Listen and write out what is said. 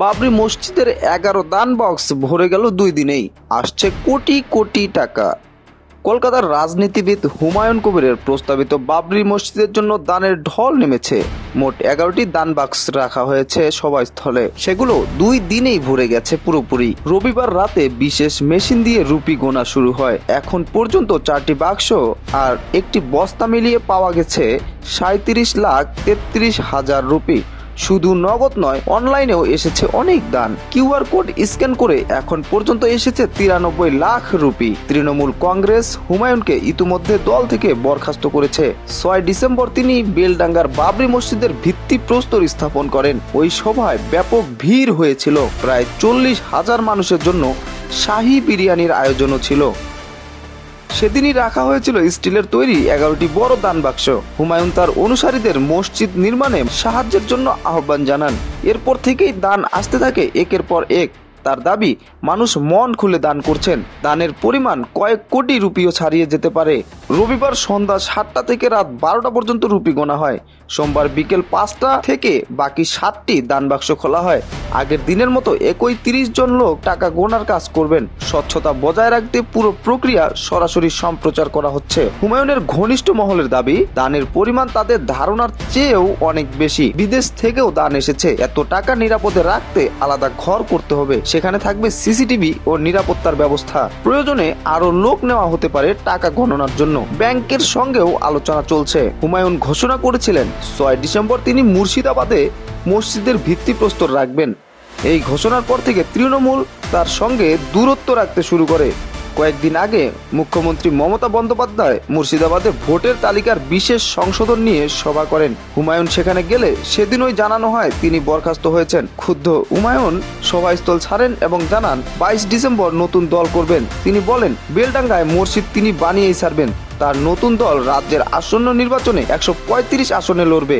বাবরি মসজিদের 11 দান বক্স ভরে গেল 2 দিনেই, আসছে কোটি কোটি টাকা। কলকাতার রাজনীতিবিদ হুমায়ুন কবিরের প্রস্তাবিত বাবরি মসজিদের জন্য দানের ঢল নেমেছে। মোট 11টি দান বাক্স রাখা হয়েছে সভাস্থলে, সেগুলো 2 দিনেই ভরে গেছে পুরোপুরি। রবিবার রাতে বিশেষ মেশিন দিয়ে রুপি গোনা শুরু হয়। এখন পর্যন্ত 4টি বাক্স আর একটি বস্তা মিলিয়ে পাওয়া গেছে 37,33,000 রুপি। শুধু নগদ নয়, অনলাইনেও এসেছে অনেক দান। কিউআর কোড স্ক্যান করে এখন পর্যন্ত এসেছে 93 লাখ রুপি। তৃণমূল কংগ্রেস হুমায়ুনকে ইতিমধ্যে দল থেকে বরখাস্ত করেছে। 6 ডিসেম্বর তিনি বেলডাঙ্গার বাবরি মসজিদের ভিত্তিপ্রস্তর স্থাপন করেন। ওই সভায় ব্যাপক ভিড় হয়েছিল। প্রায় 40,000 মানুষের জন্য শাহী বিরিয়ানির আয়োজনও ছিল। সেদিনই রাখা হয়েছিল স্টিলের তৈরি 11টি বড় দান বাক্স। হুমায়ুন তার অনুসারীদের মসজিদ নির্মাণে সাহায্যের জন্য আহ্বান জানান। এরপর থেকেই দান আসতে থাকে একের পর এক। তার দাবি, মানুষ মন খুলে দান করছেন। দানের পরিমাণ কয়েক কোটি রুপিও ছাড়িয়ে যেতে পারে। রবিবার সন্ধ্যা 7টা থেকে রাত 12টা পর্যন্ত রুপি গোনা হয়। সোমবার বিকেল 5টা থেকে বাকি 7টি দান বাক্স খোলা হয়। আগের দিনের মতো একই 30 জন লোক টাকা গোনার কাজ করবেন। স্বচ্ছতা বজায় রাখতে পুরো প্রক্রিয়া সরাসরি সম্প্রচার করা হচ্ছে। হুমায়ুনের ঘনিষ্ঠ মহলের দাবি, দানের পরিমাণ তাদের ধারণার চেয়েও অনেক বেশি। বিদেশ থেকেও দান এসেছে। এত টাকা নিরাপদে রাখতে আলাদা ঘর করতে হবে। সেখানে থাকবে সিসিটিভি ও নিরাপত্তার ব্যবস্থা। প্রয়োজনে আরো লোক নেওয়া হতে পারে টাকা গণনার জন্য। ব্যাংকের সঙ্গেও আলোচনা চলছে। হুমায়ুন ঘোষণা করেছিলেন 6 ডিসেম্বর তিনি মুর্শিদাবাদে মসজিদের ভিত্তিপ্রস্তর রাখবেন। এই ঘোষণার পর থেকে তৃণমূল তার সঙ্গে দূরত্ব রাখতে শুরু করে। কয়েকদিন আগে মুখ্যমন্ত্রী মমতা বন্দ্যোপাধ্যায় মুর্শিদাবাদে ভোটের তালিকার বিশেষ সংশোধন নিয়ে সভা করেন। হুমায়ুন সেখানে গেলে সেদিনই জানানো হয় তিনি বরখাস্ত হয়েছেন। ক্ষুব্ধ হুমায়ুন সভাস্থল ছাড়েন এবং জানান 22 ডিসেম্বর নতুন দল করবেন। তিনি বলেন, বেলডাঙ্গায় মসজিদ তিনি বানিয়েই ছাড়বেন। তার নতুন দল রাজ্যের আসন্ন নির্বাচনে 135 আসনে লড়বে।